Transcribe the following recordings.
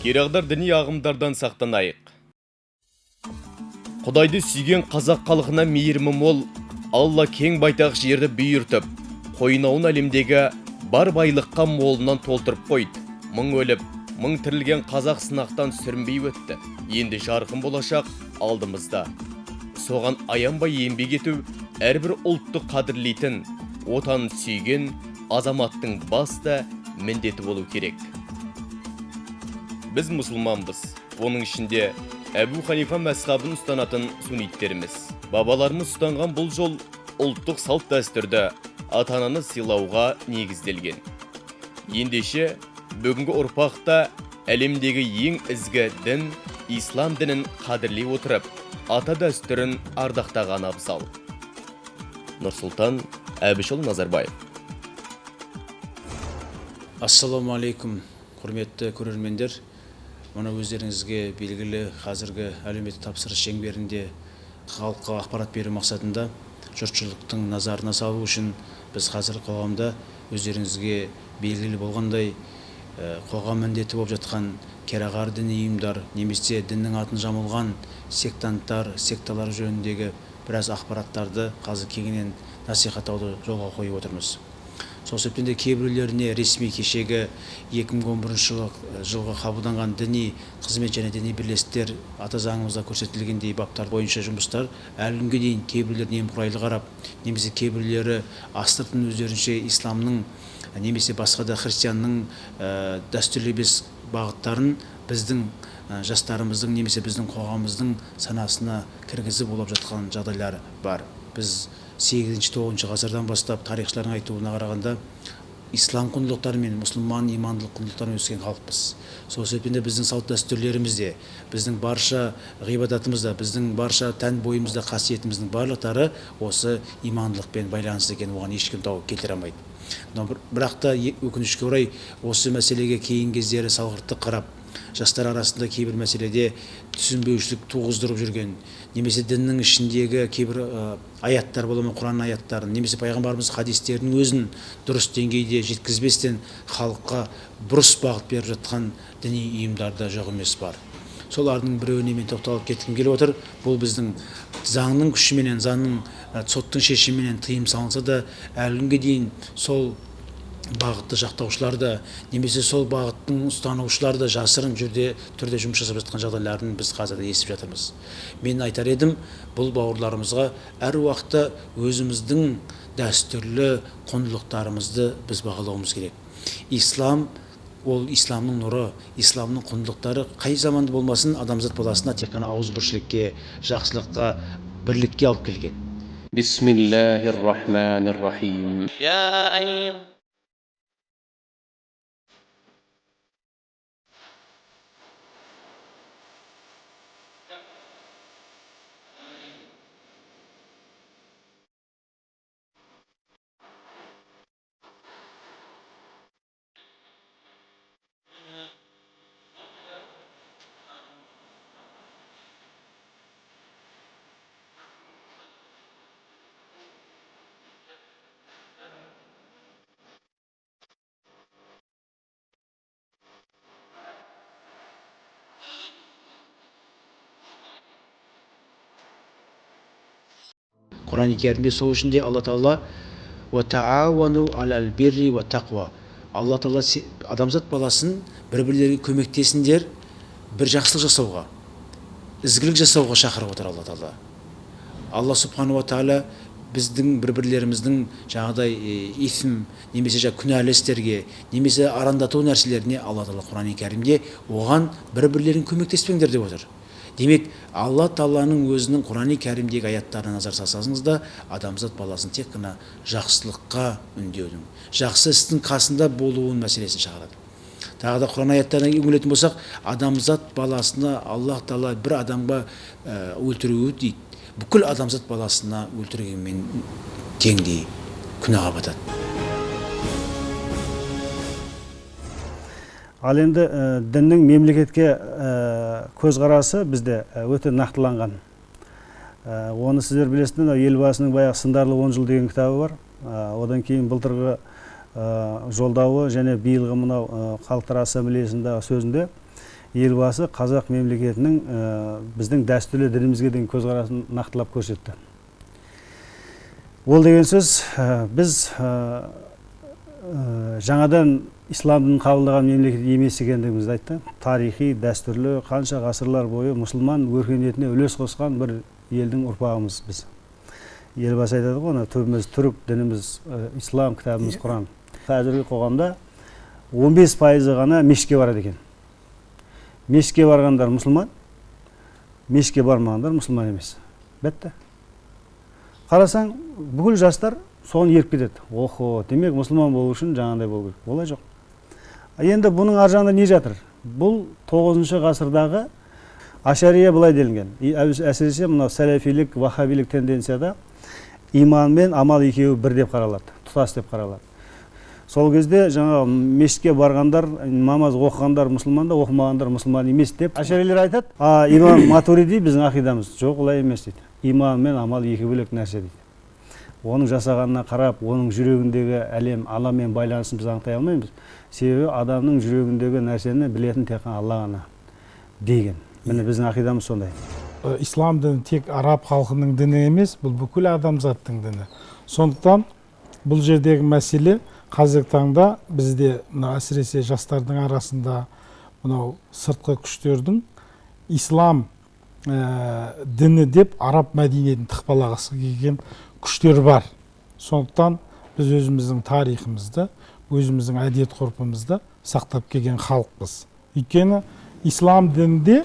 Керағдар діни ағымдардан сақтанайық. Құдайды сүйген қазақ халқына мейірімі мол, Алла кең байтақ жерді бүйіртіп, қойнауын әлемдегі бар байлыққа молынан толтырып қойды. Мың өліп, мың тірілген қазақ сынақтан сүрінбей өтті. Енді жарқын болашақ алдымызда. Соған аянбай еңбек ету әрбір ұлтты қадірлейтін, отанын сүйген азаматтың басты міндеті болу керек. Біз мұсылманбыз. Оның ішінде Әбу Ханифа мәзһабын ұстанатын сунниттеріміз. Бабаларымыз ұстанған бұл жол ұлттық салт дәстүрді, ата-ананы сыйлауға негізделген. Ендеше бүгінгі ұрпақта әлемдегі ең ізгі дін ислам дінін қадірлей отырып, ата дәстүрін ардақтаған абзал. Нұрсұлтан Әбішұлы Назарбаев. Ассаламу алейкум, құрметті көрермендер. Мұны өздеріңізге белгілі қазіргі әлеуметтік тапсырыс шеңберінде халыққа ақпарат беру мақсатында жұртшылықтың назарына салу үшін біз қазір қоғамда өздеріңізге белгілі болғандай қоғам міндеті болып жатқан керағар діни ұйымдар немесе діннің атын жамылған сектанттар, секталар жөніндегі біраз ақпараттарды қазір кеңінен насихаттауды жолға қойып отырмыз. Сол себептен де кейбіреулеріне ресми кешегі 2011 жылғы қабылданған діни қызмет және діни бірлестіктер ата заңымызда көрсетілгендей баптар бойынша жұмыстар әлі күнге дейін кейбіреулер немқұрайлы қарап, немесе кейбіреулері астыртын өздерінше исламның немесе басқа да христианның дәстүрлі емес бағыттарын біздің жастарымыздың немесе біздің қоғамымыздың санасына кіргізіп болып жатқан жағдайлар бар. Біз 8-9 ғасырдан бастап тарихшылардың айтуына қарағанда ислам құндылықтары мен мұсылман имандылық құндылықтарын өскен халықпыз. Сол себептен де біздің салт дәстүрлерімізде, біздің барша ғибадатымызда, біздің барша тән бойымызда қасиетіміздің барлықтары осы имандылықпен байланысты екен, оған ешкім дау келтіре алмайды. Бірақ та өкінішке орай осы мәселеге кейінгі кездері салғырттық қарап, жастар арасында кейбір мәселеде түсінбеушілік туғыздырып жүрген, немесе діннің ішіндегі кейбір аяттар бола ма, Құран аяттарын, немесе пайғамбарымыз хадистерінің өзін дұрыс деңгейде жеткізбестен халыққа бұрыс бағыт беріп жатқан діни ұйымдарда жоқ емес бар. Солардың біреуіне мен тоқталып кеткім келіп отыр. Бұл біздің заңның күшіменен, заңның соттың шешіміменен тыйым салынса да, әлі күнге дейін сол бағытты жақтаушылар да, немесе сол бағыттың ұстанушылар да жасырын түрде жұмыс жасап жатқан жағдайларын біз қазір естіп жатырмыз. Мен айтар едім, бұл бауырларымызға әр уақытта өзіміздің дәстүрлі құндылықтарымызды біз бағалауымыз керек. Ислам ол исламның нұры, исламның құндылықтары қай заманда болмасын адамзат баласына тек қана ауызбіршілікке, жақсылыққа, бірлікке алып келген. Бисмиллахир-рахманир-рахим. Құран-ы Кәрімде сол үшін де Алла Тағала «Уатаауану алал бирри ва тақуа». Алла Тағала адамзат баласын бір-бірлерге көмектесіңдер, бір жақсылық жасауға, ізгілік жасауға шақырып отыр Алла Тағала. Алла Субхану ва Тағала біздің бір-бірлеріміздің жаңағыдай исм немесе күнәлі істерге, немесе арандату нәрселеріне Алла Тағала Құран-ы Кәрімде оған бір-бірлерін көмектеспеңдер деп отыр. Демек, Алла Тағаланың өзінің Құран-ы Кәрімдегі аяттарына назар салсаңыз да, адамзат баласын тек қана жақсылыққа үндеудің, жақсы істің қасында болуын мәселесін шығарады. Тағы да Құран аяттарына үңілетін болсақ, адамзат баласына Алла Тағала бір адамға өлтіруі дейді, бүкіл адамзат баласына өлтіргенмен теңдей күнәға батады. Ал енді діннің мемлекетке көзқарасы бізде өте нақтыланған. Оны сіздер білесіздер, елбасының баяғы «Сындарлы 10 жыл» деген кітабы бар. Одан кейін былтырғы жолдауы және биылғы мынау халықтар ассамблеясындағы сөзінде елбасы қазақ мемлекетінің біздің дәстүрлі дінімізге деген көзқарасын нақтылап көрсетті. Ол деген сөз, біз жаңадан ислам дінін қабылдаған мемлекет емес екендігімізді айтты. Тарихи, дәстүрлі, қанша ғасырлар бойы мұсылман өркениетіне үлес қосқан бір елдің ұрпағымыз біз. Елбасы айтады ғой, түбіміз түрік, дініміз ислам, кітабымыз Құран. Қазіргі қоғамда 15% ғана мешітке барады екен. Мешітке барғандар мұсылман, мешітке бармағандар мұсылман емес. Бітті. Қарасаң, бүкіл жастар соны еріп кетеді. Охо, демек мұсылман болу үшін жаңағындай болу керек. Олай жоқ. Енді бұның ар жағында не жатыр? Бұл 9 ғасырдағы ашария былай делінген. Әсіресе мынау сәләфилік, вахабилік тенденцияда иман мен амал екеуі бір деп қаралады, тұтас деп қаралады. Сол кезде жаңа мешітке барғандар, намаз оқығандар мұсылман да, оқымағандар мұсылман емес деп ашарилер айтады. Имам Матуриди біздің ақидамыз. Жоқ, олай емес дейді. Иман мен амал екі бөлек нәрсе дейді. Оның жасағанына қарап, оның жүрегіндегі әлем, Алламен байланысын біз аңдай алмаймыз. Себебі адамның жүрегіндегі нәрсені білетін тек Алла ғана деген. Міне біздің ақидамыз сондай. Ислам діні тек араб халқының діні емес, бұл бүкіл адамзаттың діні. Сондықтан бұл жердегі мәселе қазіргі таңда бізде әсіресе жастардың арасында мынау сыртқы күштердің ислам діні деп араб мәдениетін тықпалағысы келген күштер бар. Сондықтан біз өзіміздің тарихымызды, өзіміздің әдет ғұрпымызды сақтап келген халықпыз. Өйткені ислам дінінде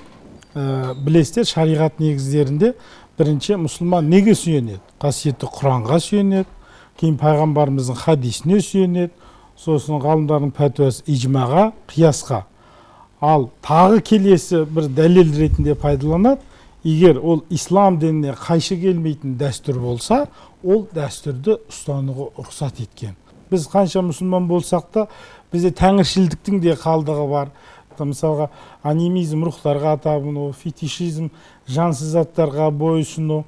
білесіздер, шариғат негіздерінде бірінші мұсылман неге сүйенеді? Қасиетті Құранға сүйенеді, кейін пайғамбарымыздың хадисіне сүйенеді, сосын ғалымдардың пәтуасы ижмаға, қиясқа. Ал тағы келесі бір дәлел ретінде пайдаланады. Егер ол ислам дініне қайшы келмейтін дәстүр болса, ол дәстүрді ұстануға рұқсат еткен. Біз қанша мұсылман болсақ та, бізде тәңіршілдіктің де қалдығы бар. Мысалға, анимизм рухтарға табыну, фетишизм жансыз заттарға бойсыну,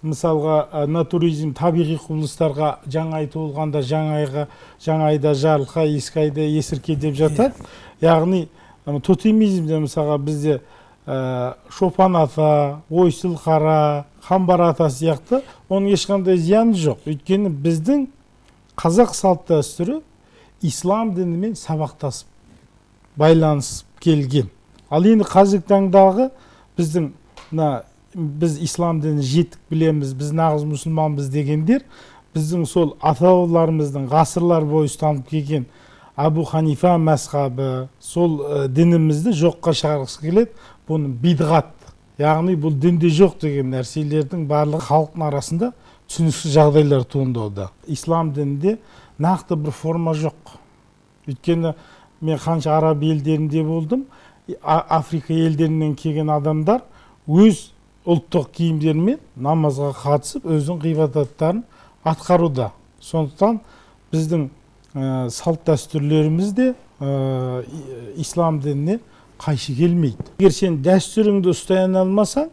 мысалға, натуризм табиғи құбылыстарға жаңа айтылғанда жаңайда жарылқа, ескі айда есірке деп жатады. Яғни тотемизмде мысалға бізде Шопан ата, Ойсыл қара, Қамбар ата сияқты оның ешқандай зияны жоқ. Өйткені біздің қазақ салт дәстүрі ислам дінімен сабақтасып, байланысып келген. Ал енді қазіргі таңдағы біз ислам дінін жетік білеміз, біз нағыз мұсылманбыз дегендер, біздің сол ата-бабаларымыздың ғасырлар бойы ұстанып келген Абу Ханифа мәзһабы, сол дінімізді жоққа шығарғысы келеді. Бұның бидғат, яғни бұл дінде жоқ деген нәрселердің барлығы халықтың арасында түсініксіз жағдайлар туындауда. Ислам дінінде нақты бір форма жоқ. Өйткені мен қанша араб елдерінде болдым, Африка елдерінен келген адамдар өз ұлттық киімдерімен намазға қатысып, өзінің ғибадаттарын атқаруда. Сондықтан біздің салт дәстүрлеріміз де ислам дініне қайшы келмейді. Егер сен дәстүріңді ұстай алмасаң,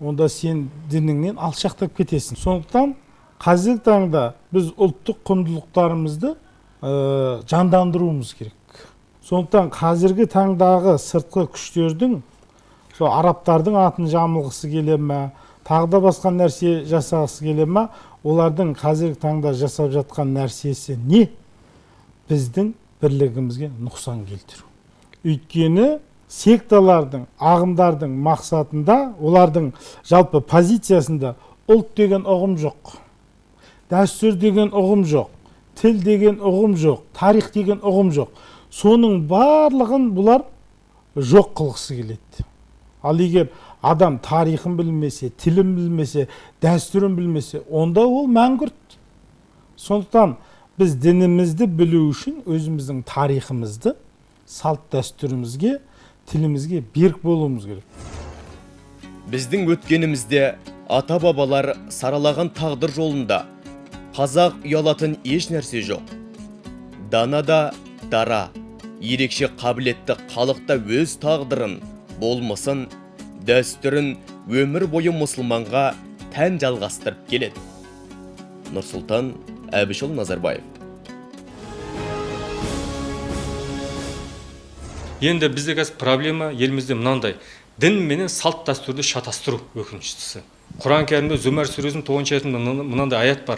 онда сен дініңнен алшақтап кетесің. Сондықтан қазіргі таңда біз ұлттық құндылықтарымызды жандандыруымыз керек. Сондықтан қазіргі таңдағы сыртқы күштердің арабтардың атын жамылғысы келе ме, тағы да басқа нәрсе жасағысы келе ме, олардың қазіргі таңда жасап жатқан нәрсесі не? Біздің бірлігімізге нұқсан келтіру. Өйткені секталардың, ағымдардың мақсатында, олардың жалпы позициясында ұлт деген ұғым жоқ, дәстүр деген ұғым жоқ, тіл деген ұғым жоқ, тарих деген ұғым жоқ. Соның барлығын бұлар жоқ қылғысы келеді. Ал егер адам тарихын білмесе, тілін білмесе, дәстүрін білмесе, онда ол мәңгүрт. Сондықтан біз дінімізді білу үшін өзіміздің тарихымызды, салт дәстүрімізге, тілімізге берік болуымыз керек. Біздің өткенімізде ата-бабалар саралаған тағдыр жолында қазақ ұялатын еш нәрсе жоқ. Данада дара, ерекше қабілетті халықта өз тағдырын, болмысын, дәстүрін өмір бойы мұсылманға тән жалғастырып келеді. Нұрсұлтан Әбішұлы Назарбаев. Енді бізде қазір проблема елімізде мынандай. Дін менен салт дәстүрді шатастыру өкініштісі. Құран кәрімде Зумар сүресінің 9 аятында мынандай аят бар.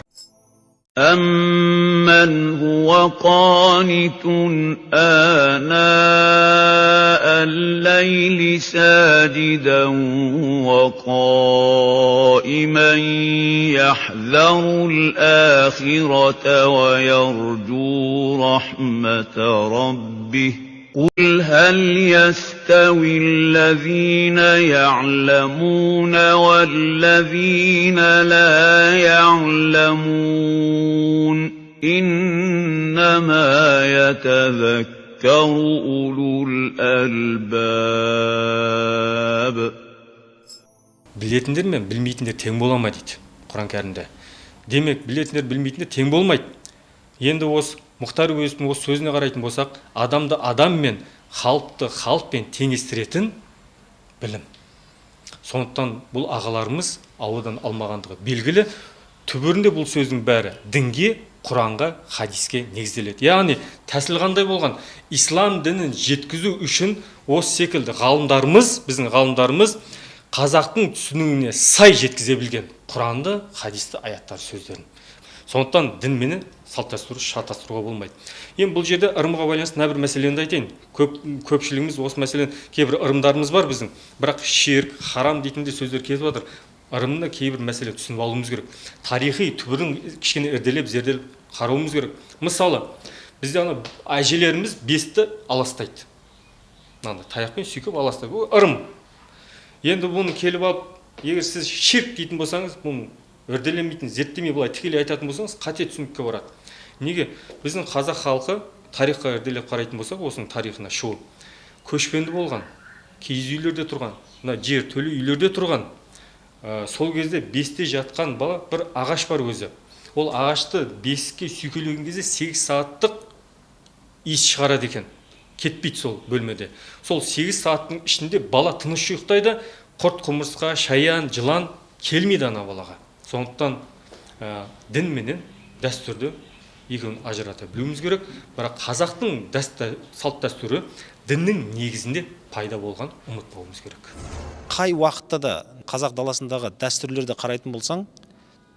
أَمَّنْ هُوَ قَانِتٌ آنَاءَ اللَّيْلِ سَاجِدًا وَقَائِمًا يَحْذَرُ الْآخِرَةَ وَيَرْجُو رَحْمَةَ رَبِّهِ قُلْ هَلْ يَسْتَوِي الَّذِينَ يَعْلَمُونَ وَالَّذِينَ لَا يَعْلَمُونَ إِنَّمَا يَتَذَكَّرُ أُولُو الْأَلْبَابِ. Білетіндер мен білмейтіндер тең бола ма дейді Құран кәрімде. Демек, білетіндер білмейтіндер тең болмайды. Енді осы Мұхтар Әуезовтің осы сөзіне қарайтын болсақ, адамды адам мен халықты халықпен теңестіретін білім. Сондықтан бұл ағаларымыз ауадан алмағандығы белгілі. Түбірінде бұл сөздің бәрі дінге, Құранға, хадиске негізделеді. Яғни тәсіл қандай болған? Ислам дінін жеткізу үшін осы секілді ғалымдарымыз, біздің ғалымдарымыз қазақтың түсінігіне сай жеткізе білген Құранды, хадисті, аяттар, сөздерін. Сондықтан дін мені салт дәстүрді шатастыруға болмайды. Енді бұл жерде ырымға байланысты бір мәселені айтайын. Көпшілігіміз осы мәселен кейбір ырымдарымыз бар біздің. Бірақ ширк, харам дейтін де сөздер кетіп жатыр. Ырымда кейбір мәселе түсініп алуымыз керек. Тарихи түбірін кішкене ірделеп, зерделеп қарауымыз керек. Мысалы, бізде әжелеріміз бесті аластайды. Таяқпен сүйкеп аластайды. Бұл ырым. Енді бұны келіп алып, егер сіз ширк дейтін болсаңыз, бұны өрделенбейтін, зерттемей былай тікелей айтатын болсаңыз, қате түсінікке барады. Неге? Біздің қазақ халқы тарихқа өрделеп қарайтын болсақ, осының тарихына шоу. Көшпенді болған, киіз үйлерде тұрған, жер төлі үйлерде тұрған. Сол кезде бесте жатқан бала бір ағаш бар өзі. Ол ағашты беске сүйкелеген кезде 8 сағаттық иіс шығарады екен. Кетпейді сол бөлмеде. Сол 8 сағаттың ішінде бала тыныш ұйықтайды, құрт, құмырсқа, шаян, жылан келмейді ана балаға. Сондықтан дін менен дәстүрді екеуін ажырата білуіміз керек. Бірақ қазақтың салт дәстүрі діннің негізінде пайда болған ұмытпауымыз керек. Қай уақытта да қазақ даласындағы дәстүрлерді қарайтын болсаң,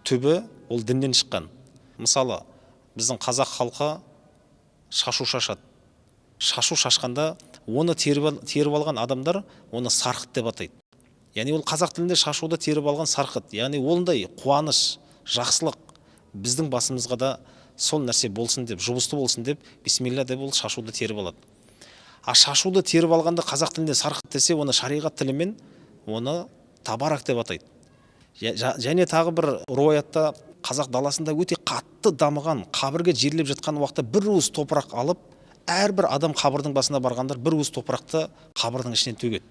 түбі ол діннен шыққан. Мысалы, біздің қазақ халқы шашу шашады. Шашу шашқанда оны теріп алған адамдар оны сарқыт деп атайды. Яғни ол қазақ тілінде шашуды теріп алған сарқыт. Яғни ондай қуаныш, жақсылық біздің басымызға да сол нәрсе болсын деп, жұбысты болсын деп, бисмилля деп ол шашуды теріп алады. А шашуды теріп алғанда қазақ тілінде сарқыт десе, оны шариғат тілімен оны табарак деп атайды. Және тағы бір руаятта қазақ даласында өте қатты дамыған, қабірге жерлеп жатқан уақытта бір уыс топырақ алып, әрбір адам қабірдің басына барғандар бір уыс топырақты қабірдің ішінен төгеді.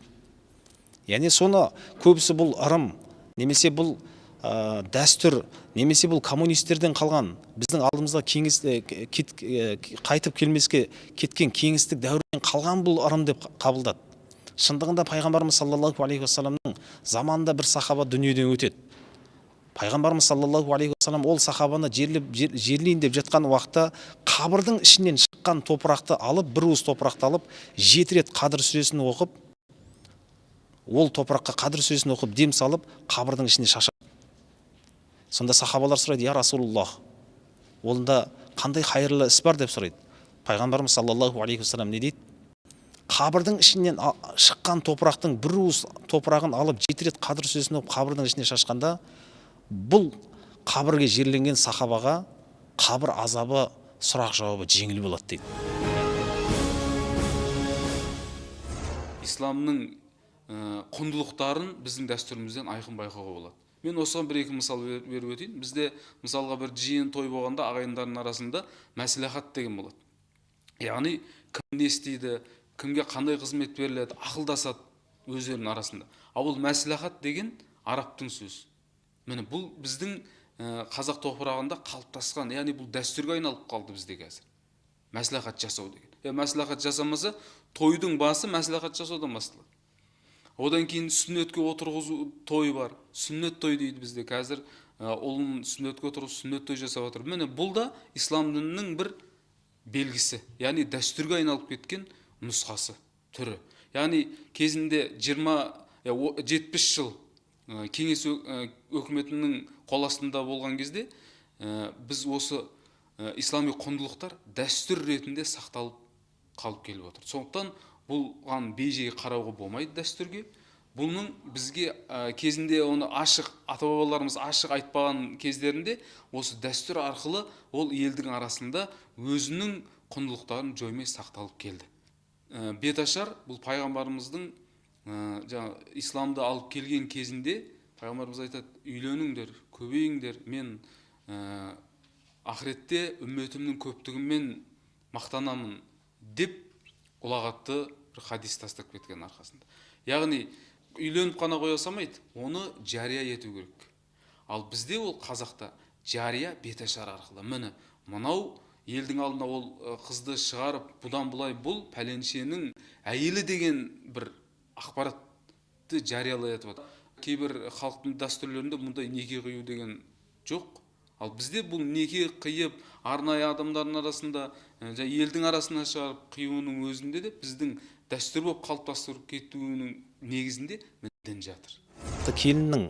Яғни соны көбісі бұл ырым, немесе бұл дәстүр, немесе бұл коммунистерден қалған, біздің алдымызда қайтып келмеске кеткен кеңістік дәуірінен қалған бұл ырым деп қабылдады. Шындығында пайғамбарымыз саллаллаху алейхи уассаламның заманында бір сахаба дүниеден өтеді. Пайғамбарымыз саллаллаху алейхи уассалам ол сахабаны жерлейін деп жатқан уақытта қабірдің ішінен шыққан топырақты алып, бір уыс топырақты алып, 7 рет Қадыр сүресін оқып, ол топыраққа Қадыр сүресін оқып дем салып, қабірдің ішіне шашады. Сонда сахабалар сұрайды: "Я Расулуллах, онда қандай хайырлы іс бар?" деп сұрайды. Пайғамбарымыз саллаллаху алейхи уассалам не дейді? Қабірдің ішінен шыққан топырақтың бір уыс топырағын алып 7 рет Қадыр сүресін оқып қабірдің ішіне шашқанда, бұл қабірге жерленген сахабаға қабір азабы, сұрақ жауабы жеңіл болады дейді. Исламның құндылықтарын біздің дәстүрімізден айқын байқауға болады. Мен осыған бір-екі мысал беріп өтейін. Бізде мысалға бір жиын той болғанда ағайындардың арасында мәслихат деген болады. Яғни кім не істейді, кімге қандай қызмет беріледі, ақылдасады өздерінің арасында. Ал бұл мәслихат деген арабтың сөзі. Міне бұл біздің қазақ топырағында қалыптасқан, яғни бұл дәстүрге айналып қалды бізде қазір. Мәслихат жасау деген. Мәслихат жасамаса, тойдың басы мәслихат жасаудан басталады. Одан кейін сүннетке отырғызу той бар. Сүннет той дейді бізде қазір. Ұлын сүннетке отырғызып сүннет той жасап отыр. Міне бұл да ислам дінінің бір белгісі, яғни дәстүрге айналып кеткен нұсқасы, түрі. Яғни кезінде 70 жыл кеңес өкіметінің қол астында болған кезде біз осы ислами құндылықтар дәстүр ретінде сақталып қалып келіп отыр. Сондықтан бұған бейжей қарауға болмайды дәстүрге. Бұның бізге кезінде оны ашық, ата-бабаларымыз ашық айтпаған кездерінде осы дәстүр арқылы ол елдің арасында өзінің құндылықтарын жоймай сақталып келді. Беташар бұл пайғамбарымыздың исламды алып келген кезінде пайғамбарымыз айтады: үйленіңдер, көбейіңдер, мен ақыретте үмметімнің көптігімен мақтанамын деп ұлағатты бір хадис тастап кеткен арқасында. Яғни үйленіп қана қоя салмайды, оны жария ету керек. Ал бізде ол қазақта жария беташар арқылы. Міне мынау елдің алдына ол қызды шығарып, бұдан бұлай бұл пәленшенің әйелі деген бір ақпаратты жариялай етіп отыр. Кейбір халықтың дәстүрлерінде мұндай неке қию деген жоқ. Ал бізде бұл неке қиып, арнайы адамдардың арасында, елдің арасына шығарып қиюының өзінде де біздің дәстүр болып қалыптастырып кетуінің негізінде дін жатыр. Келіннің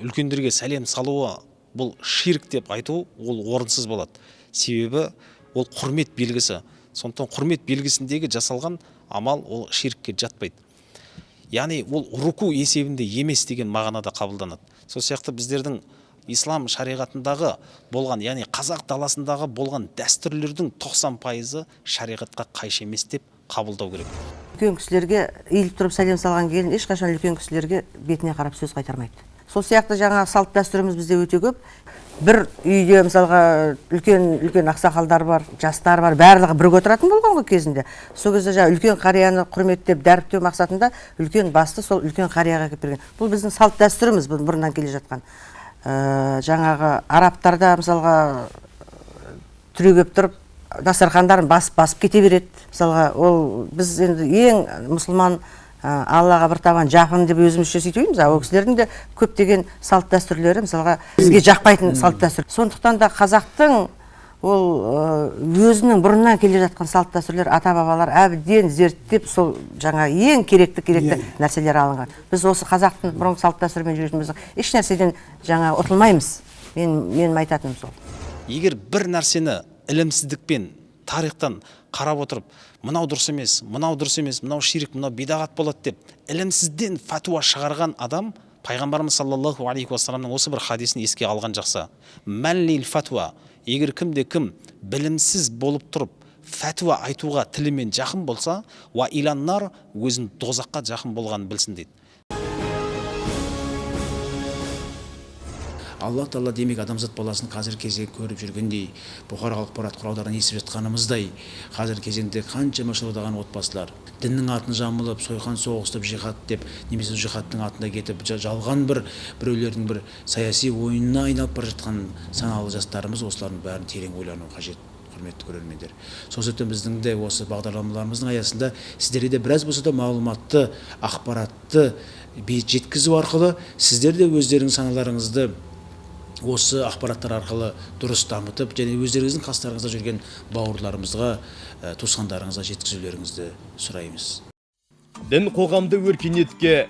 үлкендерге сәлем салуы бұл ширк деп айту ол орынсыз болады. Себебі ол құрмет белгісі. Сондықтан құрмет белгісіндегі жасалған амал ол ширкке жатпайды. Яғни ол руку есебінде емес деген мағынада қабылданады. Сол сияқты біздердің ислам шариғатындағы болған, яғни қазақ даласындағы болған дәстүрлердің 90% шариғатқа қайшы емес деп қабылдау керек. Үлкен кісілерге иіліп тұрып сәлем салған келін ешқашан үлкен кісілерге бетіне қарап сөз қайтармайды. Сол сияқты жаңа салт дәстүріміз бізде өте көп. Бір үйде мысалға үлкен ақсақалдар бар, жастар бар, барлығы бірге отыратын болған ғой кезінде. Сол кезде жаңа үлкен қарияны құрметтеп, дәріптеу мақсатында үлкен басты сол үлкен қарияға келіп берген. Бұл біздің салт дәстүріміз бұрыннан келе жатқан. Жаңағы арабтарда мысалға түрегеп тұрып дастархандарын басып кете береді. Мысалға ол біз енді ең мұсылман Аллаға бір табан жақын деп өзімізше сөйтейміз. Ол кісілердің де көптеген салт дәстүрлері мысалға бізге жақпайтын салт дәстүр. Сондықтан да қазақтың ол өзінің бұрыннан келе жатқан салт дәстүрлер ата-бабалар әбден зерттеп сол жаңа ең керекті нәрселер алынған. Біз осы қазақтың бұрынғы салт дәстүрімен жүретініміз еш нәрседен жаңа ұтылмаймыз. Менің айтатыным сол. Егер бір нәрсені ілімсіздікпен, тарихтан қарап отырып, мынау дұрыс емес, мынау ширк, мынау бидағат болады деп ілімсізден фатуа шығарған адам пайғамбарымыз саллаллаху алейхи уассаламның осы бір хадисін еске алған жақсы. Мәллил фатуа, егер кім білімсіз болып тұрып фатуа айтуға тілімен жақын болса, ва иланнар, өзін дозаққа жақын болғанын білсін дейді. Алла Тағала демек адамзат баласын қазір кезең көріп жүргендей, бұқаралық ақпарат құралдарынан естіп жатқанымыздай, қазір кезеңде қаншама шырылдаған отбасылар діннің атын жамылып, сойқан соғыстып, жихад деп, немесе жихадтың атында кетіп, жалған біреулердің бір саяси ойынына айналып бара жатқан саналы жастарымыз, осылардың бәрін терең ойлану қажет. Құрметті көрермендер. Сол себептен біздің де осы бағдарламаларымыздың аясында сіздерге де біраз болса да мағлұматты, ақпаратты жеткізу арқылы сіздер де өздеріңіз саналарыңызды осы ақпараттар арқылы дұрыс дамытып, және өздеріңіздің қастарыңызда жүрген бауырларымызға, туысқандарыңызға жеткізулеріңізді сұраймыз. Дін қоғамды өркениетке,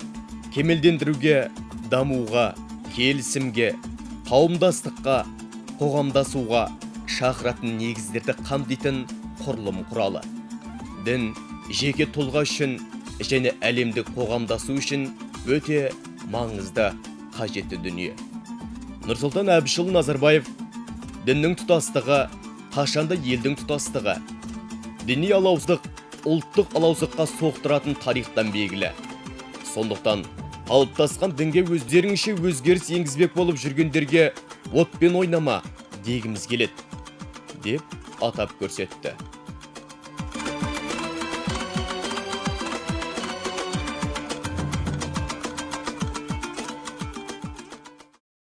кемелдендіруге, дамуға, келісімге, қауымдастыққа, қоғамдасуға шақыратын негіздерді қамтитын құрылым құралы. Дін жеке тұлға үшін және әлемдік қоғамдасу үшін өте маңызды, қажетті дүние. Нұрсұлтан Әбішұлы Назарбаев: діннің тұтастығы қашанда елдің тұтастығы, діни алауыздық ұлттық алауыздыққа соқтыратын тарихтан белгілі. Сондықтан қалыптасқан дінге өздеріңше өзгеріс енгізбек болып жүргендерге отпен ойнама дегіміз келеді, деп атап көрсетті.